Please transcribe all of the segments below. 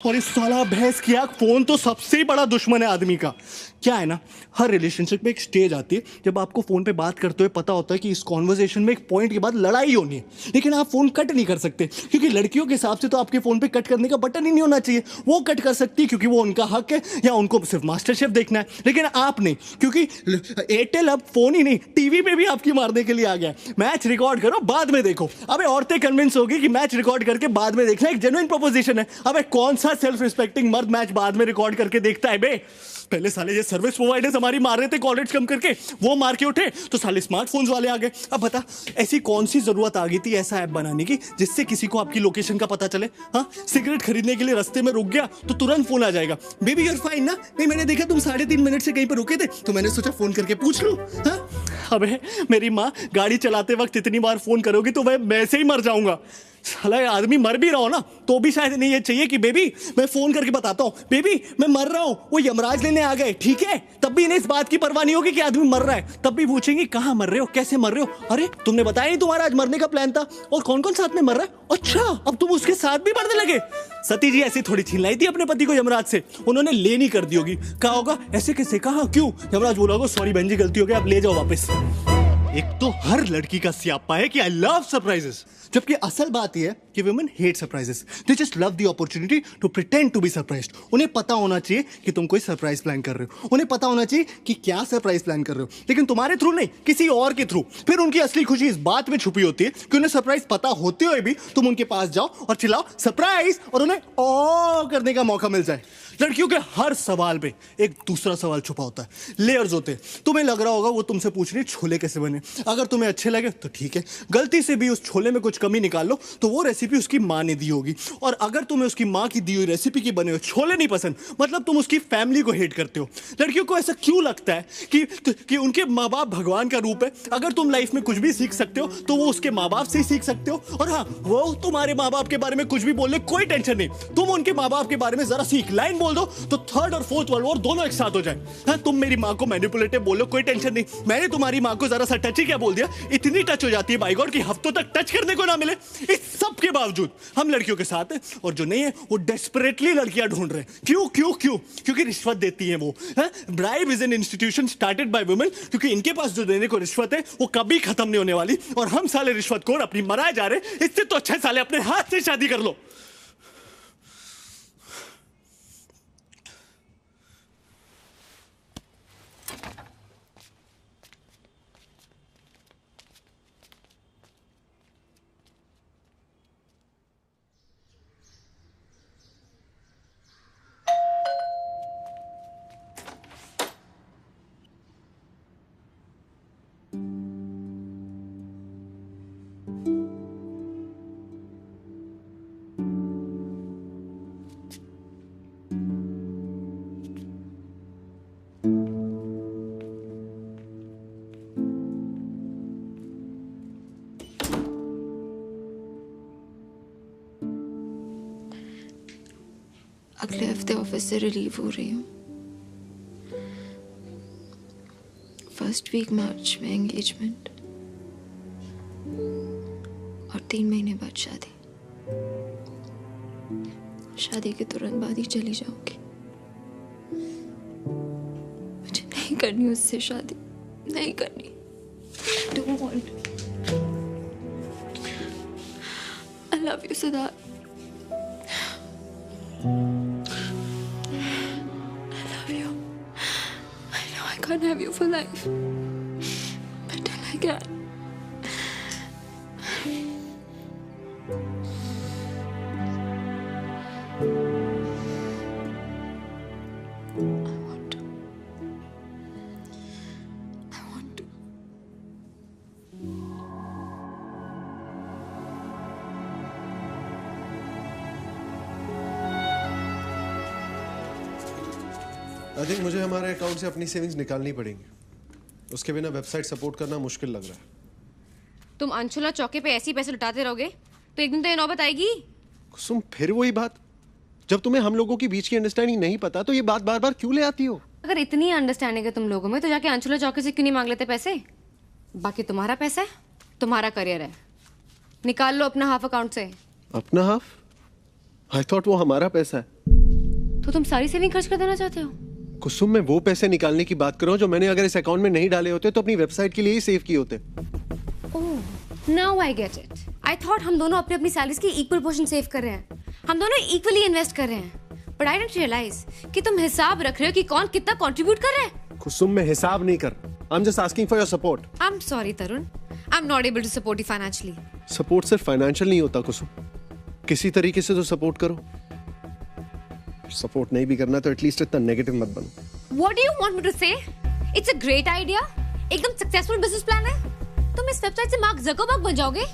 और इस साला भैंस की आंख फोन तो सबसे बड़ा दुश्मन है आदमी का। क्या है ना, हर रिलेशनशिप में एक स्टेज आती है जब आपको फोन पे बात करते हुए पता होता है कि इस कॉन्वर्सेशन में एक पॉइंट के बाद लड़ाई होनी है, लेकिन आप फोन कट नहीं कर सकते क्योंकि लड़कियों के हिसाब से तो आपके फोन पे कट करने का बटन ही नहीं होना चाहिए। वो कट कर सकती है क्योंकि वो उनका हक है या उनको सिर्फ मास्टर शेफ देखना है, लेकिन आप नहीं, क्योंकि एयरटेल अब फोन ही नहीं टीवी पे भी आपकी मारने के लिए आ गया है। मैच रिकॉर्ड करो बाद में देखो। अबे औरतें कन्विंस होगी कि मैच रिकॉर्ड करके बाद में देखना एक जेन्युइन प्रोपोजिशन है। अबे कौन सा सेल्फ रिस्पेक्टिंग मर्द मैच बाद में रिकॉर्ड करके देखता है बे? पहले साले ये सर्विस प्रोवाइडर्स हमारी मार रहे थे कॉलेज कम करके, वो मार के उठे तो साले स्मार्टफोन्स वाले आ गए। अब बता, ऐसी कौन सी जरूरत आ गई थी ऐसा ऐप बनाने की जिससे किसी को आपकी लोकेशन का पता चले? हाँ, सिगरेट खरीदने के लिए रास्ते में रुक गया तो तुरंत फोन आ जाएगा, बेबी यू आर फाइन ना? नहीं, मैंने देखा तुम 3.5 मिनट से कहीं पर रुके थे तो मैंने सोचा फोन करके पूछ लूं। हाँ, अबे मेरी माँ गाड़ी चलाते वक्त इतनी बार फोन करोगी तो मैं से ही मर जाऊंगा। साला आदमी मर भी रहा हो ना तो भी शायद नहीं ये चाहिए कि बेबी मैं फोन करके बताता हूँ, बेबी मैं मर रहा हूँ, वो यमराज लेने आ गए, ठीक है? तब भी इन्हें इस बात की परवाह नहीं होगी कि आदमी मर रहा है। तब भी पूछेंगे कहाँ मर रहे हो, कैसे मर रहे हो? अरे तुमने बताया नहीं तुम्हारा आज मरने का प्लान था, और कौन कौन साथ में मर रहा है? अच्छा, अब तुम उसके साथ भी मरने लगे। सती जी ऐसी थोड़ी छीन लाई थी अपने पति को यमराज से, उन्होंने ले नहीं कर दी होगी। कहा होगा ऐसे कैसे, कहा क्यों? यमराज बोला होगा सॉरी बहन जी गलती हो गई, आप ले जाओ वापस। एक तो हर लड़की का स्यापा है कि आई लव सरप्राइजेस, जबकि असल बात यह है कि women hate surprises. They just love the opportunity to pretend to be surprised. उन्हें पता होना चाहिए कि तुम कोई सरप्राइज प्लान कर रहे हो, उन्हें पता होना चाहिए कि क्या सरप्राइज प्लान कर रहे हो, लेकिन तुम्हारे थ्रू नहीं, किसी और के थ्रू। फिर उनकी असली खुशी इस बात में छुपी होती है कि उन्हें सरप्राइज पता होते हुए भी तुम उनके पास जाओ और चिल्लाओ सरप्राइज, और उन्हें ओ करने का मौका मिल जाए। लड़कियों के हर सवाल पे एक दूसरा सवाल छुपा होता है, लेयर्स होते हैं। तुम्हें लग रहा होगा वो तुमसे पूछ रही छोले कैसे बने, अगर तुम्हें अच्छे लगे तो ठीक है, गलती से भी उस छोले में कुछ कमी निकाल लो तो वो रेसिपी उसकी माँ ने दी होगी, और अगर तुम्हें उसकी माँ की दी हुई रेसिपी की बने हुए छोले नहीं पसंद मतलब तुम उसकी फैमिली को हेट करते हो। लड़कियों को ऐसा क्यों लगता है कि उनके माँ बाप भगवान का रूप है? अगर तुम लाइफ में कुछ भी सीख सकते हो तो वो उसके माँ बाप से ही सीख सकते हो। और हाँ, वो तुम्हारे माँ बाप के बारे में कुछ भी बोल ले कोई टेंशन नहीं, तुम उनके माँ बाप के बारे में जरा सीख लाइन बोल दो तो थर्ड और फोर्थ वर्ल्ड वॉर दोनों एक साथ हो जाए। हाँ, तुम मेरी माँ को मैनिपुलेटिव बोलो कोई टेंशन नहीं, मैंने तुम्हारी माँ को जरा सा टच ही क्या बोल दिया, इतनी टच हो जाती है बाय गॉड कि हफ्तों तक टच करने को ना मिले। इस सब के बावजूद हम लड़कियों के साथ हैं, और जो नहीं है वो डेस्परेटली लड़कियां ढूंढ रहे हैं। क्यों क्यों क्यों? क्योंकि रिश्वत देती है वो। Bribe is an institution started by women, क्योंकि इनके पास जो देने को रिश्वत है वो कभी खत्म नहीं होने वाली, और हम साले रिश्वतखोर अपनी मराए जा रहे। इससे तो अच्छे साले अपने हाथ से शादी कर लो। अगले हफ्ते ऑफिस से रिलीव हो रही हूँ। फर्स्ट वीक मार्च में एंगेजमेंट और 3 महीने बाद शादी। शादी के तुरंत बाद ही चली जाऊंगी। मुझे नहीं करनी उससे शादी, नहीं करनी। I don't want. I love you, Siddharth. I can't have you for life, but till I can. I want to. I think मुझे हमारे अकाउंट से अपनी सेविंग्स निकालनी पड़ेंगी, उसके बिना वेबसाइट सपोर्ट करना मुश्किल लग रहा है। तुम अंशुला चौके पे ऐसे ही पैसे लुटाते रहोगे तो एक दिन तो ये नौबत आएगी। कुसुम, फिर वही बात, जब तुम्हें हम लोगों के बीच की अंडरस्टैंडिंग नहीं पता तो ये बात बार बार क्यों ले आती हो? अगर इतनी अंडरस्टैंडिंग है तुम लोगों में तो जाके अंशुला चौके से क्यों नहीं मांग लेते पैसे? बाकी तुम्हारा पैसा है, तुम्हारा करियर है, निकाल लो अपना हाफ अकाउंट से। अपना हाफ? आई थॉट वो हमारा पैसा है। तो तुम सारी सेविंग खर्च कर देना चाहते हो? कुसुम, मैं वो पैसे निकालने की बात कर रहा हूँ जो मैंने अगर इस अकाउंट में नहीं डाले होते तो अपनी वेबसाइट के लिए ही सेव किए होते। Oh, now I get it. I thought हम दोनों अपनी अपनी सैलरीज की इक्वल पोर्शन सेव कर रहे हैं, हम दोनों इक्वली इन्वेस्ट कर रहे हैं। बट आई डिडंट रियलाइज कि तुम हिसाब रख रहे हो कि कौन कितना कंट्रीब्यूट कर रहा है। कुसुम, मैं हिसाब नहीं कर, I am just asking for your support. I am sorry Tarun, I am not able to support you financially. Support सिर्फ फाइनेंशियल नहीं होता कुसुम, किसी तरीके से तो सपोर्ट करो। सपोर्ट नहीं भी करना तो एटलीस्ट इतना नेगेटिव मत बनो। What do you want me to say? It's a great idea. एकदम सक्सेसफुल बिजनेस प्लान है। तुम इस वेबसाइट से मार्क जकरबर्ग बन जाओगे।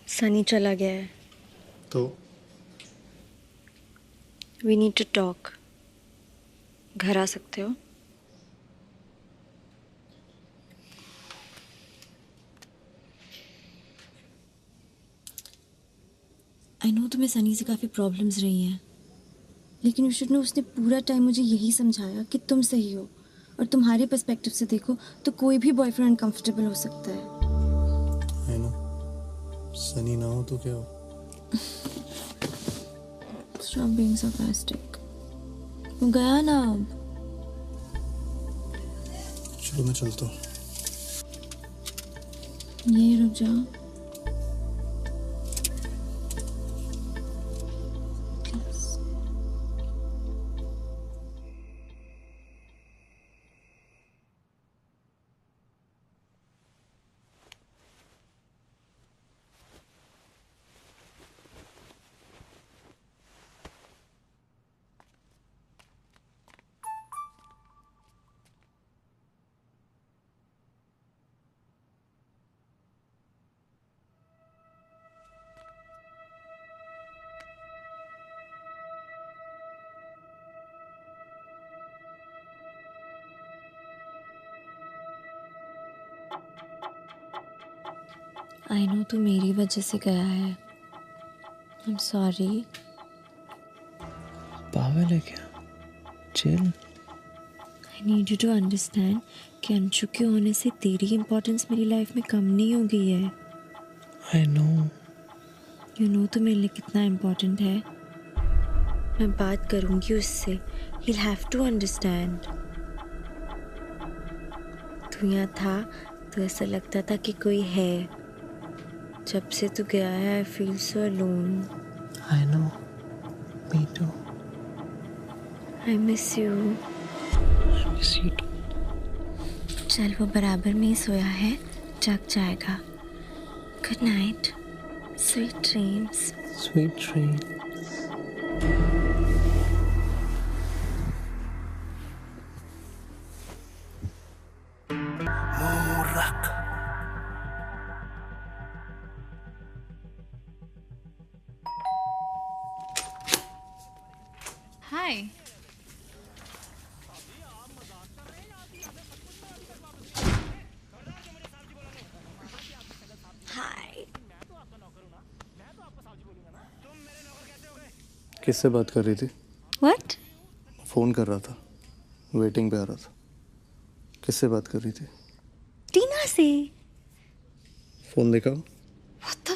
सनी चला गया है। तो वी नीड टू टॉक। घर आ सकते हो? आई नो तुम्हें सनी से काफ़ी प्रॉब्लम्स रही हैं, लेकिन यू शुड नो उसने पूरा टाइम मुझे यही समझाया कि तुम सही हो, और तुम्हारे पर्सपेक्टिव से देखो तो कोई भी बॉयफ्रेंड अनकंफर्टेबल हो सकता है। है ना, सनी ना हो तो क्या हो? Stop being sarcastic. वो गया ना अब। चलो मैं चलता हूँ। यही रुक जा। आई नो तू मेरी वजह से गया है। I am sorry. पागल है क्या? Chill. I need you to understand कि अंशु के होने से तेरी इम्पोर्टेंस मेरी लाइफ में कम नहीं हो गई है। I know. यू नो तो मेरे लिए कितना इम्पोर्टेंट है। मैं बात करूँगी उससे, he'll have to understand। तू यहाँ था तो ऐसा लगता था कि कोई है। जब से तू गया है I feel so alone. I know, me too. I miss you. I miss you too. चल वो बराबर में ही सोया है, जग जाएगा। Good night, sweet dreams. Sweet dream. Hi. Hi. किससे बात कर रही थी? व्हाट? फोन कर रहा था, वेटिंग पे आ रहा था। किससे बात कर रही थी? टीना से। फोन देखा? What the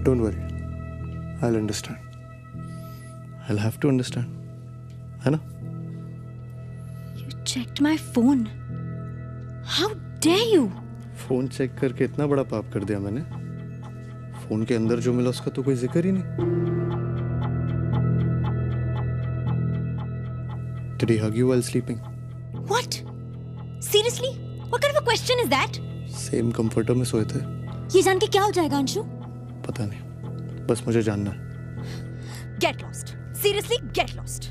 don't worry, I will understand. I will have to understand, है ना? You checked my phone. How dare you? Phone check करके इतना बड़ा पाप कर दिया मैंने? फोन के अंदर जो मिला उसका तो कोई जिक्र ही नहीं। Did he hug you while sleeping? What? Seriously? What kind of a question is that? Same comforter में सोए थे। ये जान के क्या हो जाएगा अंशु? पता नहीं, बस मुझे जानना है। Get lost. Seriously, get lost.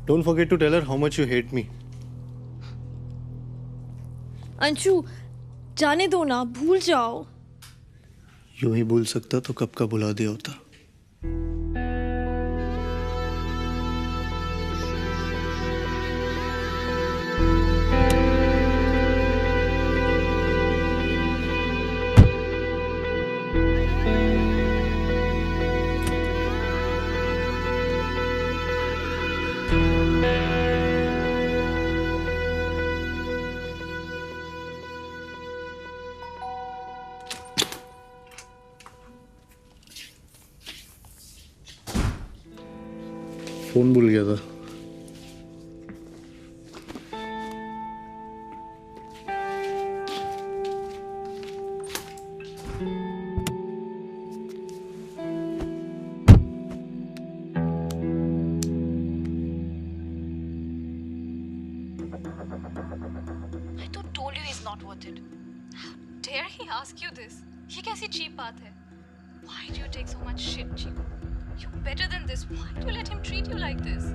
Don't forget to tell her how much you hate me. Anshu, जाने दो ना, भूल जाओ। यूं ही भूल सकता तो कब का भुला दिया होता। फोन भूल गया था। I तो told you he's not worth it. How dare he ask you this? ये कैसी cheap बात है? Why do you take so much shit, Chico? You're better than this. Why do you let him treat you like this?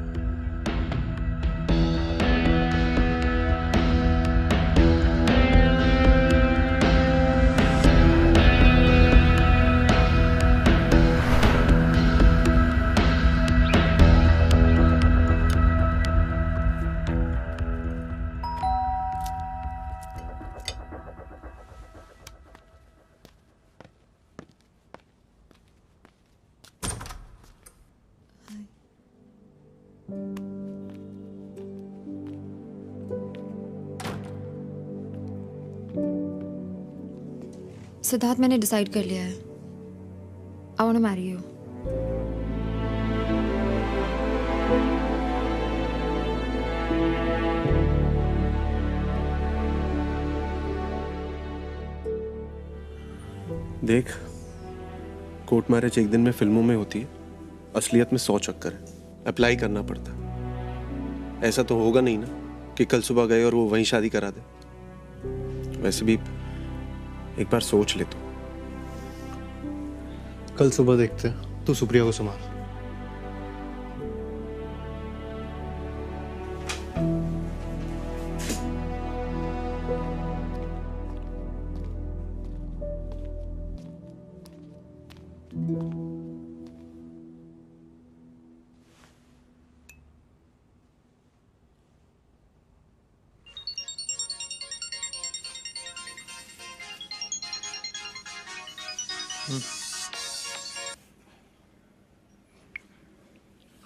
Siddharth, मैंने decide कर लिया है। I want to marry you. देख, court marriage एक दिन में फिल्मों में होती है, असलियत में 100 चक्कर है। अप्लाई करना पड़ता है। ऐसा तो होगा नहीं ना कि कल सुबह गए और वो वहीं शादी करा दे। वैसे भी एक बार सोच ले तो। कल सुबह देखते हैं। तू सुप्रिया को संभाल।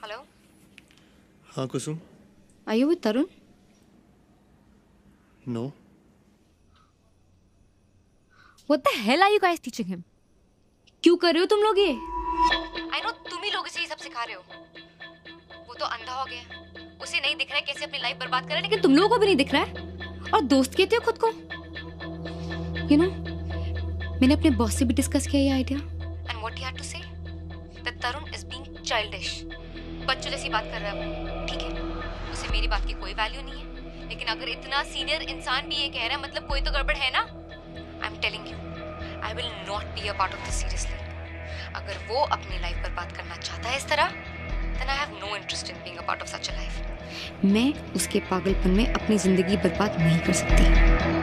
हेलो, हाँ Kusum. Are you with Tarun? No. What the hell are you guys teaching him? क्यों कर रहे हो तुम लोग ये? I know तुम ही लोग इसे ये सब सिखा रहे हो। वो तो अंधा हो गया, उसे नहीं दिख रहा है कैसे अपनी लाइफ बर्बाद कर रहा है, लेकिन तुम लोगों को भी नहीं दिख रहा है और दोस्त कहते हो खुद को। You know, मैंने अपने बॉस से भी डिस्कस किया ये idea and what he had to say that Tarun is being childish. बच्चों जैसी बात कर रहा है वो, ठीक है, उसे मेरी बात की कोई वैल्यू नहीं है, लेकिन अगर इतना सीनियर इंसान भी ये कह रहा है मतलब कोई तो गड़बड़ है ना। I'm telling you, I will not be a part of this seriously. अगर वो अपनी लाइफ बर्बाद करना चाहता है इस तरह, then I have no interest in being a part of such a life. मैं उसके पागलपन में अपनी जिंदगी बर्बाद नहीं कर सकती।